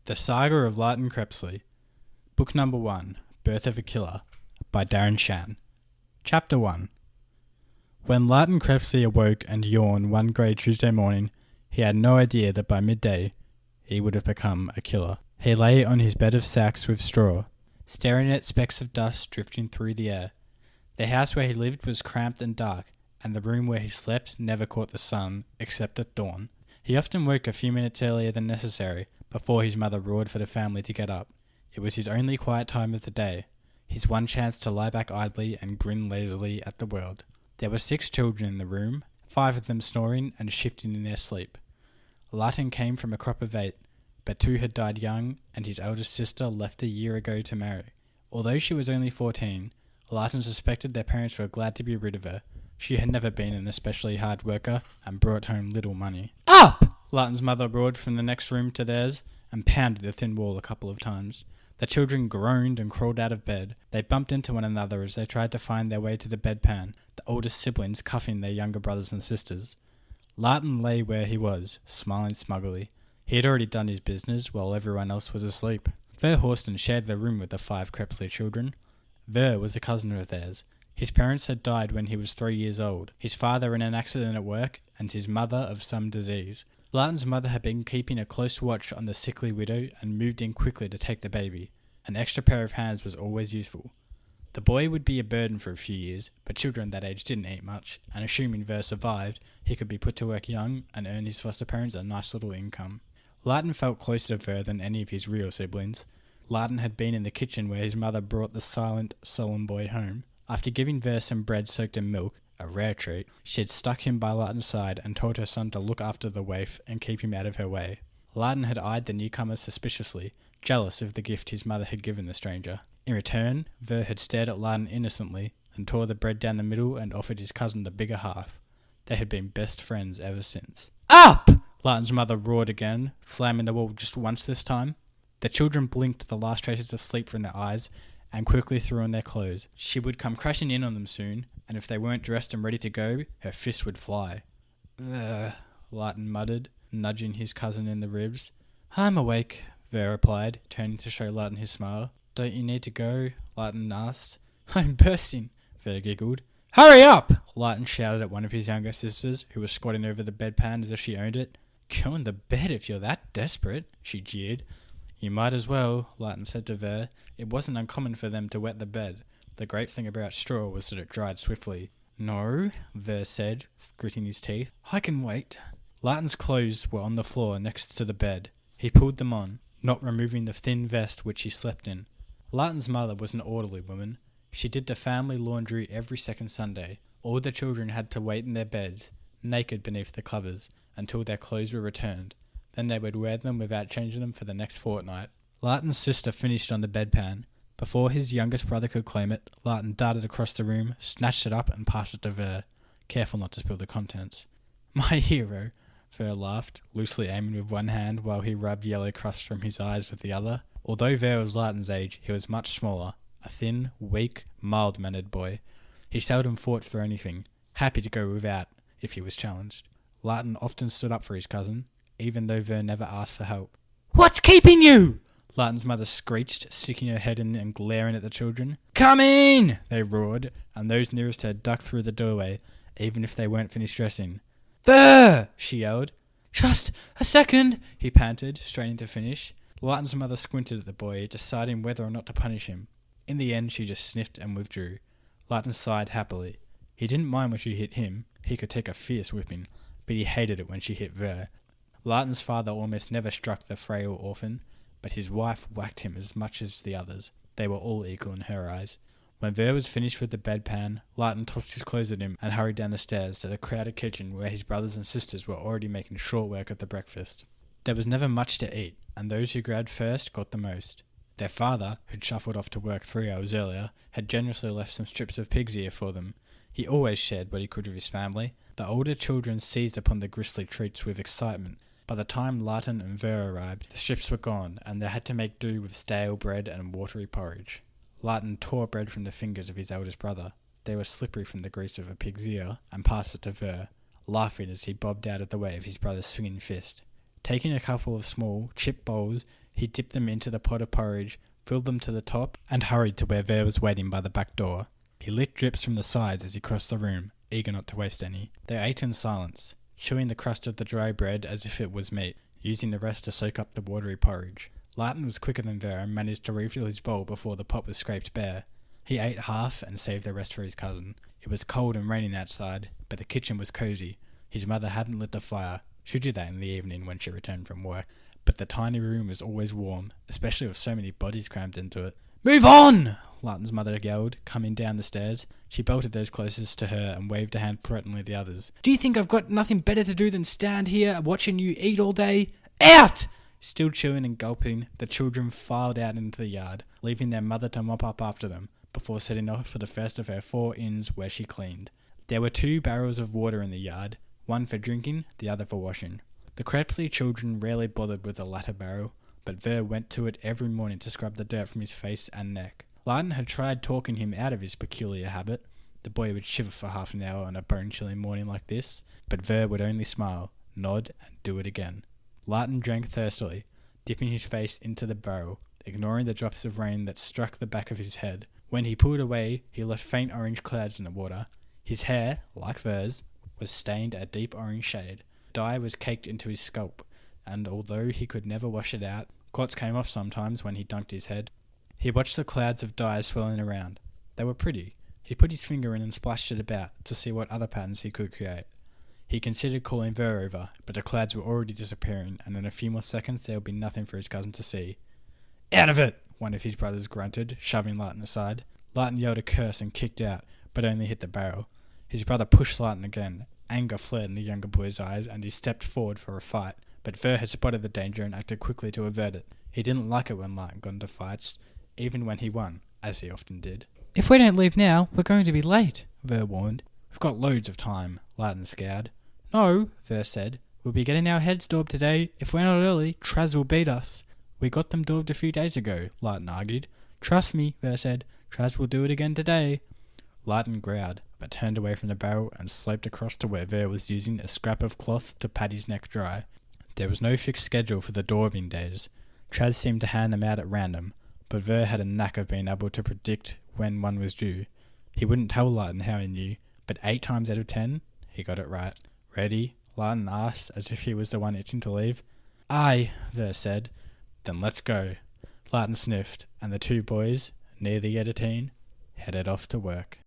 The Saga of Lighton Crepsley, Book Number 1, Birth of a Killer, by Darren Shans. Chapter 1. When Lighton Crepsley awoke and yawned one grey Tuesday morning, he had no idea that by midday he would have become a killer. He lay on his bed of sacks with straw, staring at specks of dust drifting through the air. The house where he lived was cramped and dark, and the room where he slept never caught the sun except at dawn. He often woke a few minutes earlier than necessary, before his mother roared for the family to get up. It was his only quiet time of the day, his one chance to lie back idly and grin lazily at the world. There were 6 children in the room, 5 of them snoring and shifting in their sleep. Lighton came from a crop of 8, but 2 had died young, and his eldest sister left a year ago to marry. Although she was only 14, Lighton suspected their parents were glad to be rid of her. She had never been an especially hard worker and brought home little money. "Up!" Lighton's mother roared from the next room to theirs and pounded the thin wall a couple of times. The children groaned and crawled out of bed. They bumped into one another as they tried to find their way to the bedpan, the oldest siblings cuffing their younger brothers and sisters. Lighton lay where he was, smiling smugly. He had already done his business while everyone else was asleep. Ver Horston shared the room with the 5 Crepsley children. Ver was a cousin of theirs. His parents had died when he was 3 years old, his father in an accident at work, and his mother of some disease. Lighton's mother had been keeping a close watch on the sickly widow and moved in quickly to take the baby. An extra pair of hands was always useful. The boy would be a burden for a few years, but children that age didn't eat much, and assuming Ver survived, he could be put to work young and earn his foster parents a nice little income. Lighton felt closer to Ver than any of his real siblings. Lighton had been in the kitchen where his mother brought the silent, solemn boy home. After giving Ver some bread soaked in milk, a rare treat, she had stuck him by Lighton's side and told her son to look after the waif and keep him out of her way. Lighton had eyed the newcomer suspiciously, jealous of the gift his mother had given the stranger. In return, Ver had stared at Lighton innocently and tore the bread down the middle and offered his cousin the bigger half. They had been best friends ever since. "Up!" Lighton's mother roared again, slamming the wall just once this time. The children blinked the last traces of sleep from their eyes and quickly threw on their clothes. She would come crashing in on them soon, and if they weren't dressed and ready to go, her fist would fly. "Ver," Lighton muttered, nudging his cousin in the ribs. "I'm awake," Ver replied, turning to show Lighton his smile. "Don't you need to go?" Lighton asked. "I'm bursting," Ver giggled. "Hurry up!" Lighton shouted at one of his younger sisters, who was squatting over the bedpan as if she owned it. "Go in the bed if you're that desperate," she jeered. "You might as well," Lighton said to Ver. It wasn't uncommon for them to wet the bed. The great thing about straw was that it dried swiftly. "No," Ver said, gritting his teeth. "I can wait." Lighton's clothes were on the floor next to the bed. He pulled them on, not removing the thin vest which he slept in. Lighton's mother was an orderly woman. She did the family laundry every second Sunday. All the children had to wait in their beds, naked beneath the covers, until their clothes were returned. Then they would wear them without changing them for the next fortnight. Lighton's sister finished on the bedpan. Before his youngest brother could claim it, Lighton darted across the room, snatched it up and passed it to Ver, careful not to spill the contents. "My hero," Ver laughed, loosely aiming with one hand while he rubbed yellow crust from his eyes with the other. Although Ver was Lighton's age, he was much smaller, a thin, weak, mild-mannered boy. He seldom fought for anything, happy to go without if he was challenged. Lighton often stood up for his cousin, even though Ver never asked for help. "What's keeping you?" Lighton's mother screeched, sticking her head in and glaring at the children. "Come in!" they roared, and those nearest her ducked through the doorway, even if they weren't finished dressing. "Ver!" she yelled. "Just a second," he panted, straining to finish. Lighton's mother squinted at the boy, deciding whether or not to punish him. In the end, she just sniffed and withdrew. Lighton sighed happily. He didn't mind when she hit him. He could take a fierce whipping, but he hated it when she hit Ver. Lighton's father almost never struck the frail orphan, but his wife whacked him as much as the others. They were all equal in her eyes. When Ver was finished with the bedpan, Lighton tossed his clothes at him and hurried down the stairs to the crowded kitchen where his brothers and sisters were already making short work of the breakfast. There was never much to eat, and those who grabbed first got the most. Their father, who'd shuffled off to work 3 hours earlier, had generously left some strips of pig's ear for them. He always shared what he could with his family. The older children seized upon the grisly treats with excitement. By the time Lighton and Ver arrived, the strips were gone, and they had to make do with stale bread and watery porridge. Lighton tore bread from the fingers of his eldest brother. They were slippery from the grease of a pig's ear, and passed it to Ver, laughing as he bobbed out of the way of his brother's swinging fist. Taking a couple of small, chipped bowls, he dipped them into the pot of porridge, filled them to the top, and hurried to where Ver was waiting by the back door. He lit drips from the sides as he crossed the room, eager not to waste any. They ate in silence, chewing the crust of the dry bread as if it was meat, using the rest to soak up the watery porridge. Larton was quicker than Ver and managed to refill his bowl before the pot was scraped bare. He ate half and saved the rest for his cousin. It was cold and raining outside, but the kitchen was cosy. His mother hadn't lit the fire. She'd do that in the evening when she returned from work. But the tiny room was always warm, especially with so many bodies crammed into it. "Move on!" Larton's mother yelled, coming down the stairs. She belted those closest to her and waved a hand threateningly at the others. "Do you think I've got nothing better to do than stand here watching you eat all day? Out!" Still chewing and gulping, the children filed out into the yard, leaving their mother to mop up after them, before setting off for the first of her 4 inns where she cleaned. There were 2 barrels of water in the yard, one for drinking, the other for washing. The Crepsley children rarely bothered with the latter barrel, but Ver went to it every morning to scrub the dirt from his face and neck. Larton had tried talking him out of his peculiar habit. The boy would shiver for half an hour on a bone-chilling morning like this, but Ver would only smile, nod, and do it again. Larton drank thirstily, dipping his face into the barrel, ignoring the drops of rain that struck the back of his head. When he pulled away, he left faint orange clouds in the water. His hair, like Ver's, was stained a deep orange shade. Dye was caked into his scalp, and although he could never wash it out, clots came off sometimes when he dunked his head. He watched the clouds of dye swirling around. They were pretty. He put his finger in and splashed it about to see what other patterns he could create. He considered calling Ver over, but the clouds were already disappearing, and in a few more seconds there would be nothing for his cousin to see. "Out of it!" one of his brothers grunted, shoving Larton aside. Larton yelled a curse and kicked out, but only hit the barrel. His brother pushed Larton again. Anger flared in the younger boy's eyes, and he stepped forward for a fight, but Ver had spotted the danger and acted quickly to avert it. He didn't like it when Larton got into fights, even when he won, as he often did. "If we don't leave now, we're going to be late," Ver warned. "We've got loads of time," Larton scowled. "No," Ver said. "We'll be getting our heads daubed today. If we're not early, Traz will beat us." "We got them daubed a few days ago," Larton argued. "Trust me," Ver said. "Traz will do it again today." Larton growled, but turned away from the barrel and sloped across to where Ver was using a scrap of cloth to pat his neck dry. There was no fixed schedule for the daubing days. Traz seemed to hand them out at random, but Ver had a knack of being able to predict when one was due. He wouldn't tell Larton how he knew, but 8 times out of 10, he got it right. "Ready?" Larton asked, as if he was the one itching to leave. "Aye," Ver said. "Then let's go." Larton sniffed, and the 2 boys, nearly yet a teen, headed off to work.